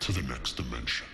to the next dimension.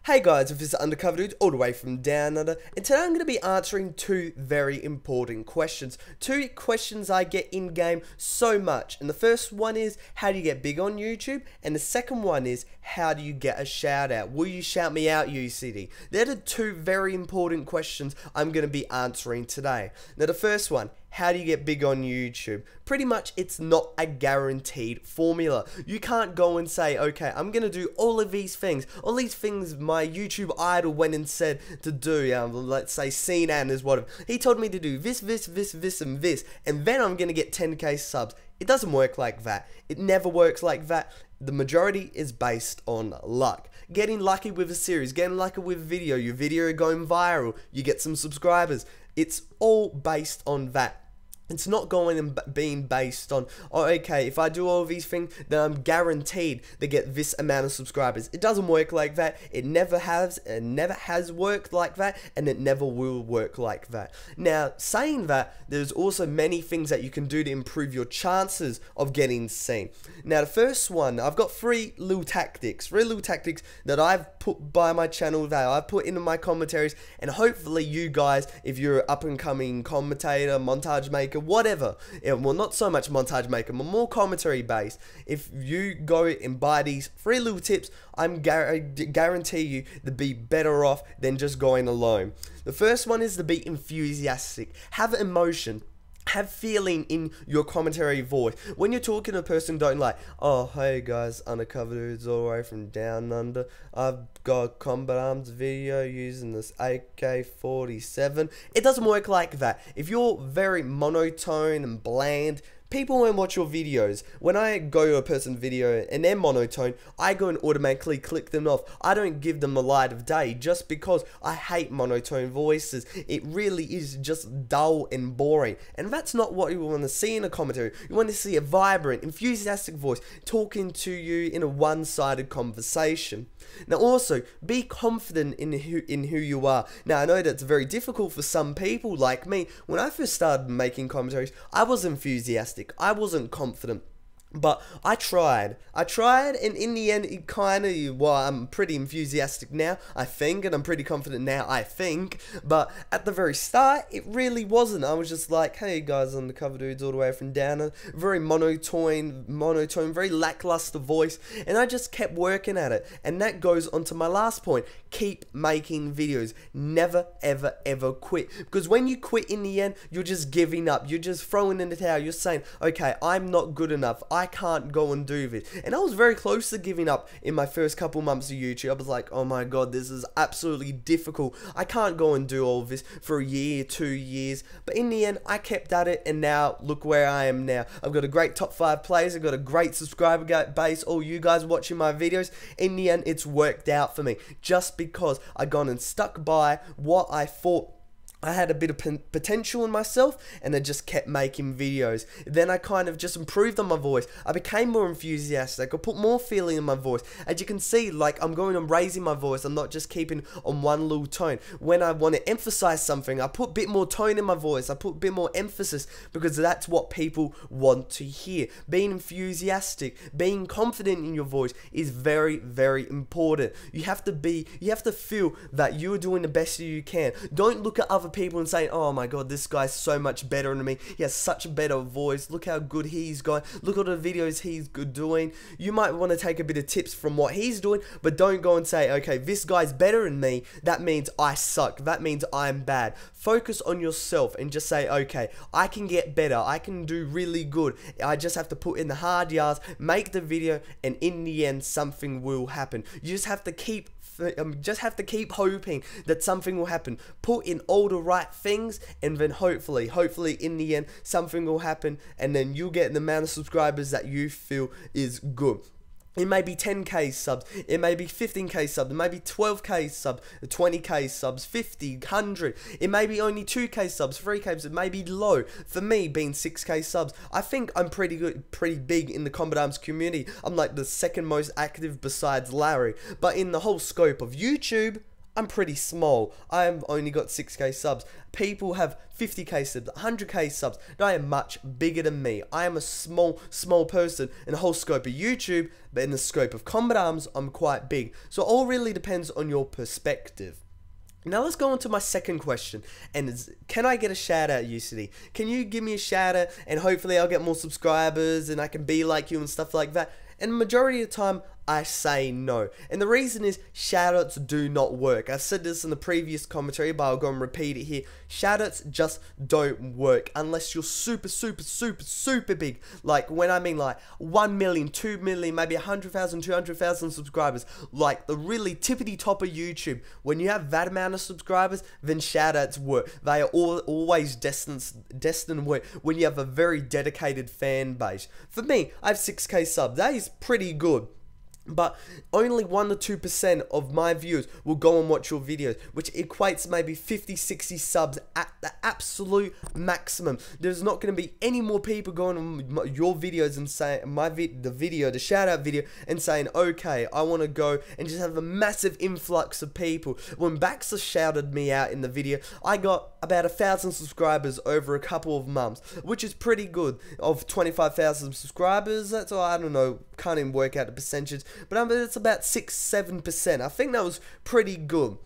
Hey guys, this is Undercoverdudes all the way from down under, and today I'm going to be answering two very important questions. Two questions I get in game so much, and the first one is, how do you get big on YouTube? And the second one is, how do you get a shout out? Will you shout me out, UCD? They're the two very important questions I'm going to be answering today. Now the first one, how do you get big on YouTube? Pretty much it's not a guaranteed formula. You can't go and say, okay, I'm gonna do all these things my YouTube idol went and said to do. Let's say Nadem is one of them. He told me to do this, and this, and then I'm gonna get 10k subs. It doesn't work like that. It never works like that. The majority is based on luck. Getting lucky with a series, getting lucky with a video, your video going viral, you get some subscribers. It's all based on that. It's not going and being based on, oh, okay, if I do all these things, then I'm guaranteed to get this amount of subscribers. It doesn't work like that. It never has worked like that, and it never will work like that. Now, saying that, there's also many things that you can do to improve your chances of getting seen. Now, the first one, I've got three little tactics that I've put by my channel, that I've put into my commentaries, and hopefully you guys, if you're an up-and-coming commentator, montage maker, whatever, well, not so much montage maker, but more commentary based, if you go and buy these three little tips, I guarantee you to be better off than just going alone. The first one is to be enthusiastic, have emotion, have feeling in your commentary voice. When you're talking to a person, don't like, oh, hey guys, undercoverdudes all the way from down under. I've got a combat arms video using this AK-47. It doesn't work like that. If you're very monotone and bland, people won't watch your videos. When I go to a person's video and they're monotone, I go and automatically click them off. I don't give them the light of day just because I hate monotone voices. It really is just dull and boring. And that's not what you want to see in a commentary. You want to see a vibrant, enthusiastic voice talking to you in a one-sided conversation. Now also, be confident in who you are. Now I know that's very difficult for some people like me. When I first started making commentaries, I was enthusiastic. I wasn't confident. But I tried, and in the end, it kind of, well, I'm pretty enthusiastic now, I think, and I'm pretty confident now, I think, but at the very start, it really wasn't. I was just like, hey guys, Undercoverdudes all the way from down, very monotone, very lackluster voice, and I just kept working at it, and that goes on to my last point. Keep making videos. Never, ever, ever quit, because when you quit in the end, you're just giving up, you're just throwing in the towel, you're saying, okay, I'm not good enough, I can't go and do this. And I was very close to giving up in my first couple months of YouTube. I was like, oh my god, this is absolutely difficult. I can't go and do all this for a year, 2 years. But in the end, I kept at it, and now look where I am now. I've got a great top 5 players. I've got a great subscriber base. All you guys watching my videos. In the end, it's worked out for me just because I gone and stuck by what I thought I had a bit of potential in myself, and I just kept making videos. Then I kind of just improved on my voice. I became more enthusiastic. I put more feeling in my voice. As you can see, like, I'm going and raising my voice. I'm not just keeping on one little tone. When I want to emphasize something, I put a bit more tone in my voice. I put a bit more emphasis, because that's what people want to hear. Being enthusiastic, being confident in your voice is very, very important. You have to feel that you're doing the best you can. Don't look at other people and saying, oh my god, this guy's so much better than me, he has such a better voice, look how good he's going, look at the videos he's doing. You might want to take a bit of tips from what he's doing, but don't go and say, okay, this guy's better than me, that means I suck, that means I'm bad. Focus on yourself and just say, okay, I can get better, I can do really good, I just have to put in the hard yards, make the video, and in the end something will happen. You just have to keep hoping that something will happen. Put in all the right things, and then hopefully in the end something will happen, and then you'll get the amount of subscribers that you feel is good. It may be 10k subs, it may be 15k subs, it may be 12k subs, 20k subs, 50, 100, it may be only 2k subs, 3k subs, it may be low. For me, being 6k subs, I think I'm pretty good, pretty big in the Combat Arms community. I'm like the second most active besides Larry, but in the whole scope of YouTube, I'm pretty small. I've only got 6k subs. People have 50k subs, 100k subs. They are much bigger than me. I am a small person in the whole scope of YouTube, but in the scope of Combat Arms, I'm quite big. So it all really depends on your perspective. Now let's go on to my second question, and it's, can I get a shout out, UCD? Can you give me a shout out, and hopefully I'll get more subscribers, and I can be like you and stuff like that? And the majority of the time, I say no. And the reason is, shoutouts do not work. I've said this in the previous commentary, but I'll go and repeat it here. Shoutouts just don't work unless you're super big. Like, when I mean like 1 million, 2 million, maybe 100,000, 200,000 subscribers. Like the really tippity top of YouTube. When you have that amount of subscribers, then shoutouts work. They are always destined to work when you have a very dedicated fan base. For me, I have 6k subs. That is pretty good. But only 1 to 2% of my viewers will go and watch your videos, which equates maybe 50, 60 subs at the absolute maximum. There's not going to be any more people going on your videos and saying the shout out video, and saying, okay, I want to go and just have a massive influx of people. When Baxter shouted me out in the video, I got about 1,000 subscribers over a couple of months, which is pretty good. Of 25,000 subscribers, that's all, I don't know, can't even work out the percentages, but it's about 6-7%. I think that was pretty good.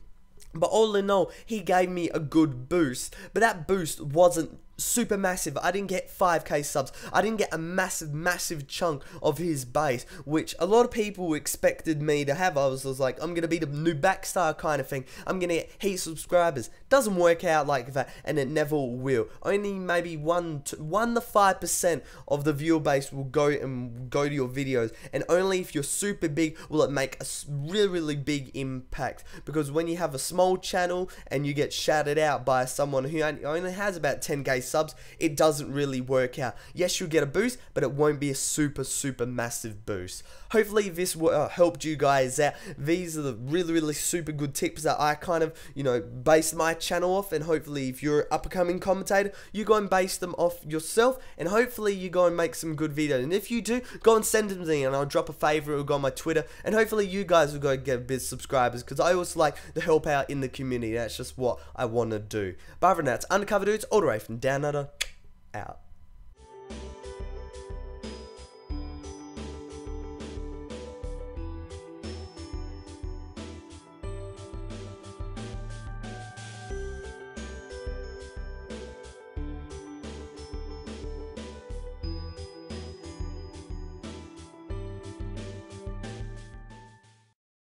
But all in all, he gave me a good boost. But that boost wasn't super massive. I didn't get 5k subs. I didn't get a massive chunk of his base, which a lot of people expected me to have. I was like, I'm gonna be the new Backstar kind of thing. I'm gonna get heaps of subscribers. Doesn't work out like that, and it never will. Only maybe 1 to 5% of the viewer base will go to your videos, and only if you're super big will it make a really big impact. Because when you have a small channel and you get shouted out by someone who only has about 10k subs, it doesn't really work out. Yes, you'll get a boost, but it won't be a super massive boost. Hopefully this helped you guys out. These are the really super good tips that I kind of, base my channel off, and hopefully if you're an up-and-coming commentator, you go and base them off yourself, and hopefully you go and make some good videos. And if you do, go and send them to me, and I'll drop a favorite or go on my Twitter, and hopefully you guys will go and get a bit of subscribers, because I always like to help out in the community. That's just what I want to do. But other than that, it's Undercover Dudes, all the way from Down Under, out.